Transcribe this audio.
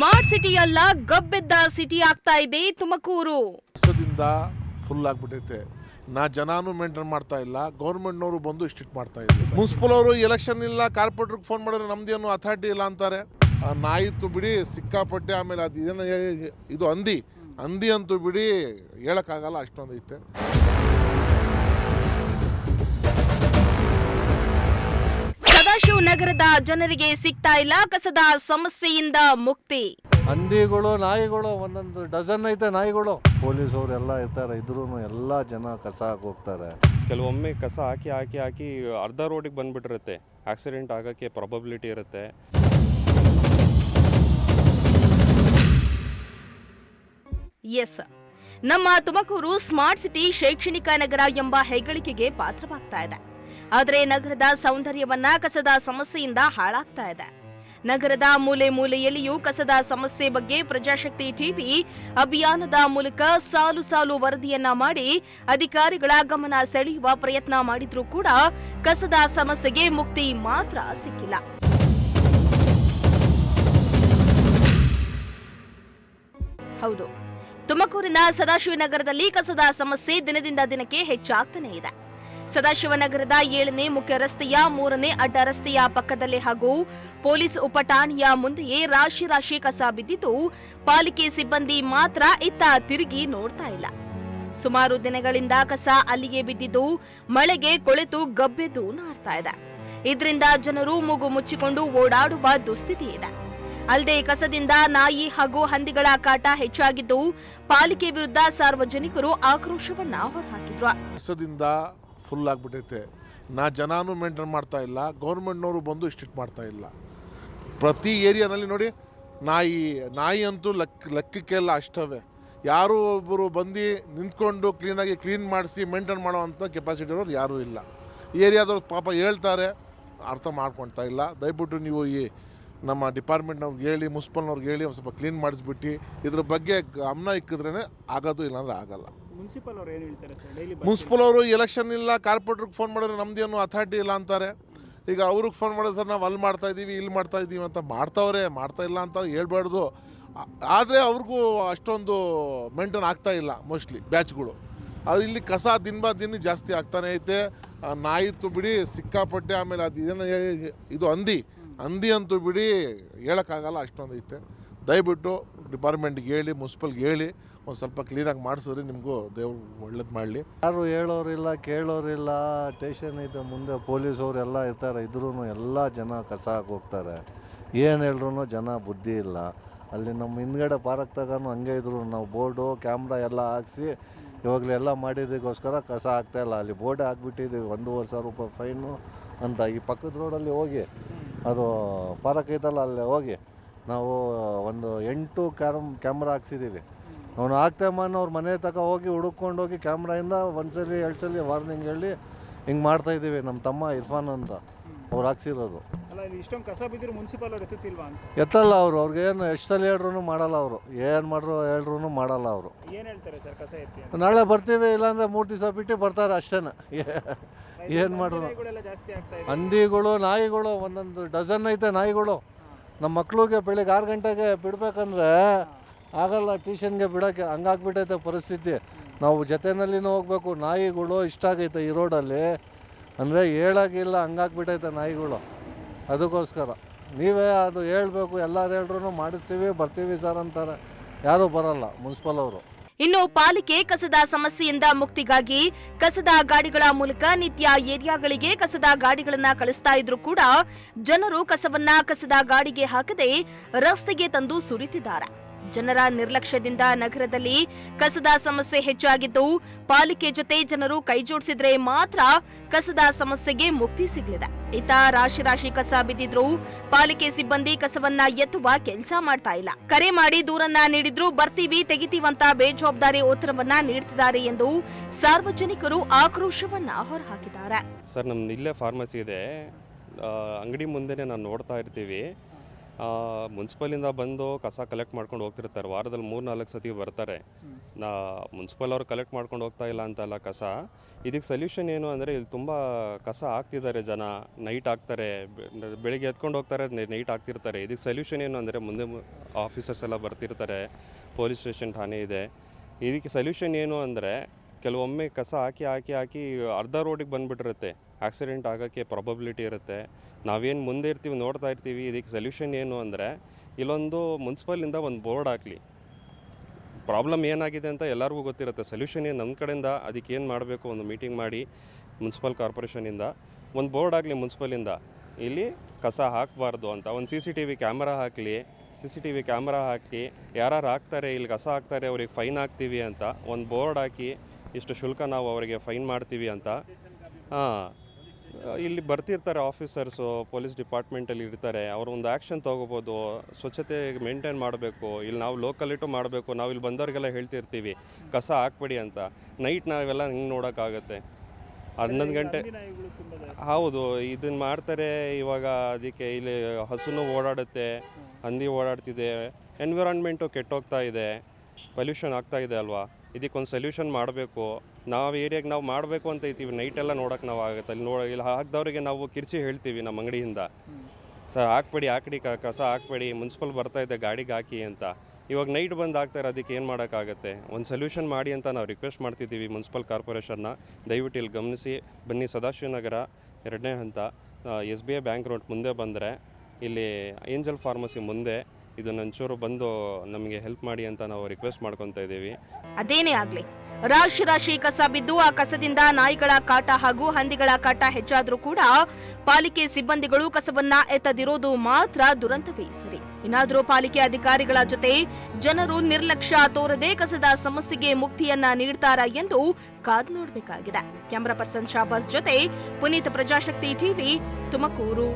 Smart city ಅಲ್ಲ ಗಬ್ಬೆದ್ದ city ಆಗ್ತಾ ಇದೆ ತುಮಕೂರು. ಕಸದಿಂದ ಫುಲ್ ಆಗ್ಬಿಟ್ಟೈತೆ. ಜನಾನು ಮೇಂಟೈನ್ ಮಾಡ್ತಾ ಇಲ್ಲ, ಗೌರ್ಮೆಂಟ್ನವರು ಬಂದು ಸ್ಟ್ರಿಕ್ಟ್ ಮಾಡ್ತಾ ಇಲ್ಲ. ಮುನ್ಸಿಪಲ್ ಅವರು ಎಲೆಕ್ಷನ್ ಇಲ್ಲ, ಕಾರ್ಪೊರೇಟರ್ಗೆ ಫೋನ್ ಮಾಡಿದ್ರೆ ನಮ್ದೇನು ಅಥಾರಿಟಿ ಇಲ್ಲ ಅಂತಾರೆ. ನಾಯಿತ್ತು ಬಿಡಿ ಸಿಕ್ಕಾಪಟ್ಟೆ. ಆಮೇಲೆ ಅದು ಏನು ಇದು ಹಂದಿ ಅಂತೂ ಬಿಡಿ ಹೇಳಕ್ಕಾಗಲ್ಲ, ಅಷ್ಟೊಂದು ಐತೆ. ನಗರದ ಜನರಿಗೆ ಸಿಗ್ತಾ ಇಲ್ಲ ಕಸದ ಸಮಸ್ಯೆಯಿಂದ ಮುಕ್ತಿ. ಹಂದಿಗಳು ನಾಯಿಗಳು ಒಂದೊಂದು ಡಜನ್ ಐತೆ ನಾಯಿಗಳು. ಪೊಲೀಸ್ ಅವರು ಎಲ್ಲ ಇರ್ತಾರೆ, ಇದ್ರೂ ಎಲ್ಲ ಜನ ಕಸ ಹಾಕಿ ಹೋಗ್ತಾರೆ. ಕೆಲವೊಮ್ಮೆ ಕಸ ಹಾಕಿ ಅರ್ಧ ರೋಡಿಗೆ ಬಂದ್ಬಿಟ್ಟಿರುತ್ತೆ. ಆಕ್ಸಿಡೆಂಟ್ ಆಗೋಕ್ಕೆ ಪ್ರಾಬಬಿಲಿಟಿ ಇರುತ್ತೆ. ಎಸ್, ನಮ್ಮ ತುಮಕೂರು ಸ್ಮಾರ್ಟ್ ಸಿಟಿ ಶೈಕ್ಷಣಿಕ ನಗರ ಎಂಬ ಹೆಗ್ಗಳಿಕೆಗೆ ಪಾತ್ರವಾಗ್ತಾ ಇದೆ. ಆದರೆ ನಗರದ ಸೌಂದರ್ಯವನ್ನ ಕಸದ ಸಮಸ್ಯೆಯಿಂದ ಹಾಳಾಗ್ತಾ ಇದೆ. ನಗರದ ಮೂಲೆ ಮೂಲೆಯಲ್ಲಿಯೂ ಕಸದ ಸಮಸ್ಯೆ ಬಗ್ಗೆ ಪ್ರಜಾಶಕ್ತಿ ಟಿವಿ ಅಭಿಯಾನದ ಮೂಲಕ ಸಾಲು ವರದಿಯನ್ನ ಮಾಡಿ ಅಧಿಕಾರಿಗಳ ಗಮನ ಸೆಳೆಯುವ ಪ್ರಯತ್ನ ಮಾಡಿದ್ರೂ ಕೂಡ ಕಸದ ಸಮಸ್ಯೆಗೆ ಮುಕ್ತಿ ಮಾತ್ರ ಸಿಕ್ಕಿಲ್ಲ. ಹೌದು, ತುಮಕೂರಿನ ಸದಾಶಿವನಗರದಲ್ಲಿ ಕಸದ ಸಮಸ್ಯೆ ದಿನದಿಂದ ದಿನಕ್ಕೆ ಹೆಚ್ಚಾಗ್ತಾನೆ ಇದೆ. ಸದಾಶಿವನಗರದ 7ನೇ ಮುಖ್ಯ ರಸ್ತೆಯ 3ನೇ ಅಡ್ಡ ರಸ್ತೆಯ ಪಕ್ಕದಲ್ಲೇ ಹಾಗೂ ಪೊಲೀಸ್ ಉಪಠಾಣೆಯ ಮುಂದೆಯೇ ರಾಶಿ ಕಸ ಬಿದ್ದಿದ್ದು ಪಾಲಿಕೆ ಸಿಬ್ಬಂದಿ ಮಾತ್ರ ಇತ್ತ ತಿರುಗಿ ನೋಡ್ತಾ ಇಲ್ಲ. ಸುಮಾರು ದಿನಗಳಿಂದ ಕಸ ಅಲ್ಲಿಗೆ ಬಿದ್ದಿದ್ದು ಮಳೆಗೆ ಕೊಳೆತು ಗಬ್ಬೆದ್ದು ನಾರ್ತಾ ಇದೆ. ಇದರಿಂದ ಜನರು ಮೂಗು ಮುಚ್ಚಿಕೊಂಡು ಓಡಾಡುವ ದುಸ್ಥಿತಿ ಇದೆ. ಅಲ್ಲದೆ ಕಸದಿಂದ ನಾಯಿ ಹಾಗೂ ಹಂದಿಗಳ ಕಾಟ ಹೆಚ್ಚಾಗಿದ್ದು ಪಾಲಿಕೆ ವಿರುದ್ಧ ಸಾರ್ವಜನಿಕರು ಆಕ್ರೋಶವನ್ನ ಹೊರಹಾಕಿದ್ರು. ಕಸದಿಂದ ಫುಲ್ ಆಗ್ಬಿಟ್ಟೈತೆ. ಜನಾನು ಮೇಂಟೈನ್ ಮಾಡ್ತಾ ಇಲ್ಲ, ಗೌರ್ಮೆಂಟ್ನವರು ಬಂದು ಸ್ಟ್ರಿಕ್ಟ್ ಮಾಡ್ತಾ ಇಲ್ಲ. ಪ್ರತಿ ಏರಿಯಾನಲ್ಲಿ ನೋಡಿ, ನಾಯಿ ಅಂತೂ ಲೆಕ್ಕಕ್ಕೆಲ್ಲ ಅಷ್ಟವೇ. ಯಾರು ಒಬ್ಬರು ಬಂದು ನಿಂತ್ಕೊಂಡು ಕ್ಲೀನ್ ಮಾಡಿಸಿ ಮೇಂಟೈನ್ ಮಾಡೋವಂಥ ಕೆಪಾಸಿಟಿ ಇರೋರು ಯಾರೂ ಇಲ್ಲ. ಈ ಏರಿಯಾದವ್ರು ಪಾಪ ಹೇಳ್ತಾರೆ, ಅರ್ಥ ಮಾಡ್ಕೊಳ್ತಾ ಇಲ್ಲ. ದಯವಿಟ್ಟು ನೀವು ಈ ನಮ್ಮ ಡಿಪಾರ್ಟ್ಮೆಂಟ್ನವ್ರಿಗೆ ಹೇಳಿ, ಮುನ್ಸಿಪಲ್ನವ್ರಿಗೆ ಹೇಳಿ ಒಂದು ಸ್ವಲ್ಪ ಕ್ಲೀನ್ ಮಾಡಿಸ್ಬಿಟ್ಟು ಇದ್ರ ಬಗ್ಗೆ ಗಮನ ಇಕ್ಕಿದ್ರೇ ಆಗೋದು, ಇಲ್ಲಾಂದ್ರೆ ಆಗಲ್ಲ. ಮುನ್ಸಿಪಲ್ ಅವರು ಎಲೆಕ್ಷನ್ ಇಲ್ಲ, ಕಾರ್ಪೊರೇಟರ್ಗೆ ಫೋನ್ ಮಾಡಿದ್ರೆ ನಮ್ದೇನು ಅಥಾರಿಟಿ ಇಲ್ಲ ಅಂತಾರೆ. ಈಗ ಅವ್ರಿಗೆ ಫೋನ್ ಮಾಡಿದ್ರೆ ಸರ್ ನಾವು ಅಲ್ಲಿ ಮಾಡ್ತಾ ಇದ್ದೀವಿ, ಇಲ್ಲಿ ಮಾಡ್ತಾ ಇದ್ದೀವಿ ಅಂತ ಮಾಡ್ತಾ ಇಲ್ಲ ಅಂತ ಹೇಳ್ಬಾರ್ದು. ಆದರೆ ಅವ್ರಿಗೂ ಅಷ್ಟೊಂದು ಮೇಂಟೈನ್ ಆಗ್ತಾ ಇಲ್ಲ ಮೋಸ್ಟ್ಲಿ ಬ್ಯಾಚ್ಗಳು. ಅದು ಇಲ್ಲಿ ಕಸ ದಿನ ಜಾಸ್ತಿ ಆಗ್ತಾನೆ ಐತೆ. ನಾಯಿತ್ತು ಬಿಡಿ ಸಿಕ್ಕಾಪಟ್ಟೆ. ಆಮೇಲೆ ಅದು ಏನು ಇದು ಹಂದಿ ಅಂತೂ ಬಿಡಿ ಹೇಳೋಕ್ಕಾಗಲ್ಲ, ಅಷ್ಟೊಂದು ಐತೆ. ದಯವಿಟ್ಟು ಡಿಪಾರ್ಟ್ಮೆಂಟ್ಗೆ ಹೇಳಿ, ಮುನ್ಸಿಪಲ್ಗೆ ಹೇಳಿ ಒಂದು ಸ್ವಲ್ಪ ಕ್ಲೀನಾಗಿ ಮಾಡಿಸಿದ್ರೆ ನಿಮಗೂ ದೇವ್ರು ಒಳ್ಳೇದು ಮಾಡಲಿ. ಯಾರು ಹೇಳೋರಿಲ್ಲ, ಕೇಳೋರಿಲ್ಲ. ಸ್ಟೇಷನ್ ಐತೆ ಮುಂದೆ, ಪೊಲೀಸ್ ಅವರು ಎಲ್ಲ ಇರ್ತಾರೆ, ಇದ್ರೂ ಎಲ್ಲ ಜನ ಕಸ ಹಾಕಿ ಹೋಗ್ತಾರೆ. ಏನು ಹೇಳಿದ್ರು ಜನ ಬುದ್ಧಿ ಇಲ್ಲ. ಅಲ್ಲಿ ನಮ್ಮ ಹಿಂದ್ಗಡೆ ಪಾರ್ಕ್ ತಗೊಂಡು ಹಂಗೆ ಇದ್ರು, ನಾವು ಬೋರ್ಡು ಕ್ಯಾಮ್ರಾ ಎಲ್ಲ ಹಾಕ್ಸಿ ಇವಾಗಲೆಲ್ಲ ಮಾಡಿದ್ದಕ್ಕೋಸ್ಕರ ಕಸ ಆಗ್ತಾಯಿಲ್ಲ. ಅಲ್ಲಿ ಬೋರ್ಡ್ ಹಾಕ್ಬಿಟ್ಟಿದ್ದೀವಿ, 1,500 ರೂಪಾಯಿ ಫೈನು ಅಂತ. ಈ ಪಕ್ಕದ ರೋಡಲ್ಲಿ ಹೋಗಿ, ಅದು ಪಾರ್ಕ್ ಐತಲ್ಲ, ಅಲ್ಲೇ ಹೋಗಿ ನಾವು ಒಂದು 8 ಕ್ಯಾಮ್ರಾ ಹಾಕ್ಸಿದ್ದೀವಿ. ಅವನು ಆಗ್ತಾಮನ್ನ ಅವ್ರ ಮನೆ ತನಕ ಹೋಗಿ ಹುಡುಕೊಂಡು ಹೋಗಿ ಕ್ಯಾಮ್ರಾಯಿಂದ 1 ಸಲ 2 ಸಲ ವಾರ್ನಿಂಗ್ ಹೇಳಿ ಹಿಂಗೆ ಮಾಡ್ತಾಯಿದ್ದೀವಿ. ನಮ್ಮ ತಮ್ಮ ಇರ್ಫಾನ್ ಅಂತ ಅವ್ರು ಹಾಕ್ಸಿರೋದು. ಇಷ್ಟೊಂದು ಕಸ ಬಿದ್ದರೂ ಮುನ್ಸಿಪಲ್ ಅವ್ರು ಎತ್ತುತ್ತಿಲ್ವಾ ಅಂತ? ಎತ್ತಲ್ಲ ಅವರು. ಅವ್ರಿಗೇನು ಎಷ್ಟು ಸಲ ಹೇಳ್ರೂ ಮಾಡಲ್ಲ ಅವರು. ಏನು ಹೇಳ್ರೂ ಮಾಡಲ್ಲ ಅವರು. ಏನು ಹೇಳ್ತಾರೆ ಸರ್ ಕಸ ಎತ್ತಿ? ನಾಳೆ ಬರ್ತೀವಿ, ಇಲ್ಲಾಂದರೆ 3 ದಿವಸ ಬಿಟ್ಟು ಬರ್ತಾರೆ, ಅಷ್ಟೇ. ಏನು ಮಾಡ್ರು? ಹಂದಿಗಳು ನಾಯಿಗಳು ಒಂದೊಂದು ಡಜನ್ ಐತೆ ನಾಯಿಗಳು. ನಮ್ಮ ಮಕ್ಳಿಗೆ ಬೆಳಿಗ್ಗೆ 6 ಗಂಟೆಗೆ ಬಿಡ್ಬೇಕಂದ್ರೆ ಆಗಲ್ಲ, ಟ್ಯೂಷನ್ಗೆ ಬಿಡೋಕ್ಕೆ. ಹಂಗಾಗ್ಬಿಟ್ಟೈತೆ ಪರಿಸ್ಥಿತಿ. ನಾವು ಜೊತೆಯಲ್ಲಿನೂ ಹೋಗ್ಬೇಕು. ನಾಯಿಗಳು ಇಷ್ಟ ಆಗೈತೆ ಈ ರೋಡಲ್ಲಿ, ಅಂದರೆ ಹೇಳೋಕ್ಕಿಲ್ಲ, ಹಂಗಾಗ್ಬಿಟ್ಟೈತೆ ನಾಯಿಗಳು. ಅದಕ್ಕೋಸ್ಕರ ನೀವೇ ಅದು ಹೇಳ್ಬೇಕು. ಎಲ್ಲರೂ ಹೇಳ್ರೂ ಮಾಡಿಸ್ತೀವಿ, ಬರ್ತೀವಿ ಸರ್ ಅಂತಾರೆ. ಯಾರೂ ಬರಲ್ಲ ಮುನ್ಸಿಪಲ್ ಅವರು. ಇನ್ನು ಪಾಲಿಕೆ ಕಸದ ಸಮಸ್ಯೆಯಿಂದ ಮುಕ್ತಿಗಾಗಿ ಕಸದ ಗಾಡಿಗಳ ಮೂಲಕ ನಿತ್ಯ ಏರಿಯಾಗಳಿಗೆ ಕಸದ ಗಾಡಿಗಳನ್ನ ಕಳಿಸ್ತಾ ಇದ್ರು ಕೂಡ ಜನರು ಕಸದ ಗಾಡಿಗೆ ಹಾಕದೆ ರಸ್ತೆಗೆ ತಂದು ಸುರಿತಿದ್ದಾರೆ. ಜನರ ನಿರ್ಲಕ್ಷ್ಯದಿಂದ ನಗರದಲ್ಲಿ ಕಸದ ಸಮಸ್ಯೆ ಹೆಚ್ಚಾಗಿದ್ದು ಪಾಲಿಕೆ ಜೊತೆ ಜನರು ಕೈಜೋಡಿಸಿದ್ರೆ ಮಾತ್ರ ಕಸದ ಸಮಸ್ಯೆಗೆ ಮುಕ್ತಿ ಸಿಗಲಿದೆ. ಇತ್ತ ರಾಶಿ ಕಸ ಬಿದ್ದಿದ್ರು ಪಾಲಿಕೆ ಸಿಬ್ಬಂದಿ ಕಸವನ್ನ ಎತ್ತುವ ಕೆಲಸ ಮಾಡ್ತಾ ಇಲ್ಲ. ಕರೆ ಮಾಡಿ ದೂರನ್ನ ನೀಡಿದ್ರು ಬರ್ತೀವಿ ತೆಗಿತೀವಂತ ಬೇಜವಾಬ್ದಾರಿ ಉತ್ತರವನ್ನ ನೀಡ್ತಿದ್ದಾರೆ ಎಂದು ಸಾರ್ವಜನಿಕರು ಆಕ್ರೋಶವನ್ನ ಹೊರಹಾಕಿದ್ದಾರೆ. ಸರ್, ನಮ್ದು ಇಲ್ಲೇ ಫಾರ್ಮಸಿ ಇದೆ, ಅಂಗಡಿ ಮುಂದೆನೆ ನಾವು ನೋಡ್ತಾ ಇರ್ತೀವಿ. ಮುನ್ಸಿಪಲಿಂದ ಬಂದು ಕಸ ಕಲೆಕ್ಟ್ ಮಾಡ್ಕೊಂಡು ಹೋಗ್ತಿರ್ತಾರೆ, ವಾರದಲ್ಲಿ 3-4 ಸತಿ ಬರ್ತಾರೆ. ಮುನ್ಸಿಪಲ್ ಅವರು ಕಲೆಕ್ಟ್ ಮಾಡ್ಕೊಂಡು ಹೋಗ್ತಾ ಇಲ್ಲ ಅಂತಲ್ಲ ಕಸ. ಇದಕ್ಕೆ ಸೊಲ್ಯೂಷನ್ ಏನು ಅಂದರೆ, ಇಲ್ಲಿ ತುಂಬ ಕಸ ಹಾಕ್ತಿದ್ದಾರೆ ಜನ, ನೈಟ್ ಹಾಕ್ತಾರೆ, ಬೆಳಿಗ್ಗೆ ಎತ್ಕೊಂಡು ಹೋಗ್ತಾರೆ, ನೈಟ್ ಹಾಕ್ತಿರ್ತಾರೆ. ಇದಕ್ಕೆ ಸೊಲ್ಯೂಷನ್ ಏನು ಅಂದರೆ, ಮುಂದೆ ಆಫೀಸರ್ಸ್ ಎಲ್ಲ ಬರ್ತಿರ್ತಾರೆ, ಪೊಲೀಸ್ ಸ್ಟೇಷನ್ ಠಾಣೆ ಇದೆ. ಇದಕ್ಕೆ ಸೊಲ್ಯೂಷನ್ ಏನು ಅಂದರೆ, ಕೆಲವೊಮ್ಮೆ ಕಸ ಹಾಕಿ ಅರ್ಧ ರೋಡಿಗೆ ಬಂದುಬಿಟ್ಟಿರುತ್ತೆ, ಆಕ್ಸಿಡೆಂಟ್ ಆಗೋಕ್ಕೆ ಪ್ರಾಬಬಿಲಿಟಿ ಇರುತ್ತೆ. ನಾವೇನು ಮುಂದೆ ಇರ್ತೀವಿ ನೋಡ್ತಾ ಇರ್ತೀವಿ. ಇದಕ್ಕೆ ಸೊಲ್ಯೂಷನ್ ಏನು ಅಂದರೆ, ಇಲ್ಲೊಂದು ಮುನ್ಸಿಪಲಿಂದ ಒಂದು ಬೋರ್ಡ್ ಹಾಕಲಿ. ಪ್ರಾಬ್ಲಮ್ ಏನಾಗಿದೆ ಅಂತ ಎಲ್ಲರಿಗೂ ಗೊತ್ತಿರುತ್ತೆ. ಸೊಲ್ಯೂಷನ್ ಏನು ನಮ್ಮ ಕಡೆಯಿಂದ, ಅದಕ್ಕೆ ಏನು ಮಾಡಬೇಕು, ಒಂದು ಮೀಟಿಂಗ್ ಮಾಡಿ ಮುನ್ಸಿಪಲ್ ಕಾರ್ಪೊರೇಷನಿಂದ ಒಂದು ಬೋರ್ಡ್ ಆಗಲಿ, ಮುನ್ಸಿಪಲಿಂದ ಇಲ್ಲಿ ಕಸ ಹಾಕಬಾರ್ದು ಅಂತ ಒಂದು CCTV ಕ್ಯಾಮ್ರಾ ಹಾಕಲಿ. CCTV ಕ್ಯಾಮ್ರಾ ಹಾಕಿ ಯಾರು ಹಾಕ್ತಾರೆ, ಇಲ್ಲಿ ಕಸ ಹಾಕ್ತಾರೆ, ಅವ್ರಿಗೆ ಫೈನ್ ಹಾಕ್ತೀವಿ ಅಂತ ಒಂದು ಬೋರ್ಡ್ ಹಾಕಿ, ಇಷ್ಟು ಶುಲ್ಕ ನಾವು ಅವರಿಗೆ ಫೈನ್ ಮಾಡ್ತೀವಿ ಅಂತ. ಇಲ್ಲಿ ಬರ್ತಿರ್ತಾರೆ ಆಫೀಸರ್ಸು, ಪೊಲೀಸ್ ಡಿಪಾರ್ಟ್ಮೆಂಟಲ್ಲಿ ಇರ್ತಾರೆ, ಅವರು ಒಂದು ಆ್ಯಕ್ಷನ್ ತೊಗೋಬೋದು. ಸ್ವಚ್ಛತೆ ಮೇಂಟೈನ್ ಮಾಡಬೇಕು. ಇಲ್ಲಿ ನಾವು ಲೋಕಲಿಟು ಮಾಡಬೇಕು. ನಾವು ಇಲ್ಲಿ ಬಂದವ್ರಿಗೆಲ್ಲ ಹೇಳ್ತಿರ್ತೀವಿ ಕಸ ಹಾಕ್ಬೇಡಿ ಅಂತ. ನೈಟ್ ನಾವೆಲ್ಲ ಹಿಂಗೆ ನೋಡೋಕ್ಕಾಗತ್ತೆ. 11 ಗಂಟೆ ನಾಯಿಗಳು ತುಂಬಾ ಜಾಸ್ತಿ. ಹೌದು, ಇದನ್ನು ಮಾಡ್ತಾರೆ. ಇವಾಗ ಅದಕ್ಕೆ ಇಲ್ಲಿ ಹಸುನು ಓಡಾಡುತ್ತೆ, ಹಂದಿ ಓಡಾಡ್ತಿದೆ, ಎನ್ವಿರಾನ್ಮೆಂಟು ಕೆಟ್ಟೋಗ್ತಾ ಇದೆ, ಪೊಲ್ಯೂಷನ್ ಆಗ್ತಾ ಇದೆ ಅಲ್ವಾ. ಇದಕ್ಕೊಂದು ಸೊಲ್ಯೂಷನ್ ಮಾಡಬೇಕು. ನಾವು ಏರಿಯಾಗೆ ನಾವು ಮಾಡಬೇಕು ಅಂತ ಇದ್ದೀವಿ. ನೈಟೆಲ್ಲ ನೋಡೋಕೆ ನಾವು ಆಗುತ್ತೆ. ಅಲ್ಲಿ ಇಲ್ಲಿ ಹಾಕಿದವ್ರಿಗೆ ನಾವು ಕಿರ್ಚಿ ಹೇಳ್ತೀವಿ ನಮ್ಮ ಅಂಗಡಿಯಿಂದ, ಸರ್ ಹಾಕ್ಬೇಡಿ ಕಸ ಹಾಕ್ಬೇಡಿ, ಮುನ್ಸಿಪಲ್ ಬರ್ತಾಯಿದೆ ಗಾಡಿಗೆ ಹಾಕಿ ಅಂತ. ಇವಾಗ ನೈಟ್ ಬಂದು ಹಾಕ್ತಾರೆ, ಅದಕ್ಕೆ ಏನು ಮಾಡೋಕ್ಕಾಗತ್ತೆ. ಒಂದು ಸೊಲ್ಯೂಷನ್ ಮಾಡಿ ಅಂತ ನಾವು ರಿಕ್ವೆಸ್ಟ್ ಮಾಡ್ತಿದ್ದೀವಿ ಮುನ್ಸಿಪಲ್ ಕಾರ್ಪೊರೇಷನ್ನ. ದಯವಿಟ್ಟು ಇಲ್ಲಿ ಗಮನಿಸಿ ಬನ್ನಿ. ಸದಾಶಿವನಗರ 2ನೇ ಹಂತ, SBI ಬ್ಯಾಂಕ್ ರೋಡ್ ಮುಂದೆ ಬಂದರೆ ಇಲ್ಲಿ ಏಂಜಲ್ ಫಾರ್ಮಸಿ ಮುಂದೆ ಇದನ್ನೊಂಚೂರು ಬಂದು ನಮಗೆ ಹೆಲ್ಪ್ ಮಾಡಿ ಅಂತ ನಾವು ರಿಕ್ವೆಸ್ಟ್ ಮಾಡ್ಕೊತಾ ಇದ್ದೀವಿ. ಅದೇನೇ ಆಗ್ಲಿ, ರಾಶಿ ಕಸ ಬಿದ್ದು ಆ ಕಸದಿಂದ ನಾಯಿಗಳ ಕಾಟ ಹಾಗೂ ಹಂದಿಗಳ ಕಾಟ ಹೆಚ್ಚಾದ್ರೂ ಕೂಡ ಪಾಲಿಕೆ ಸಿಬ್ಬಂದಿಗಳು ಕಸವನ್ನ ಎತ್ತದಿರೋದು ಮಾತ್ರ ದುರಂತವೇ ಸರಿ. ಇನ್ನಾದ್ರೂ ಪಾಲಿಕೆ ಅಧಿಕಾರಿಗಳ ಜೊತೆ ಜನರು ನಿರ್ಲಕ್ಷ್ಯ ತೋರದೆ ಕಸದ ಸಮಸ್ಯೆಗೆ ಮುಕ್ತಿಯನ್ನ ನೀಡ್ತಾರಾ ಎಂದು ಕಾದ್ ನೋಡಬೇಕಾಗಿದೆ. ಕ್ಯಾಮರಾ ಪರ್ಸನ್ ಶಾಬಾಸ್ ಜೊತೆ ಪುನೀತ್, ಪ್ರಜಾಶಕ್ತಿ ಟಿವಿ, ತುಮಕೂರು.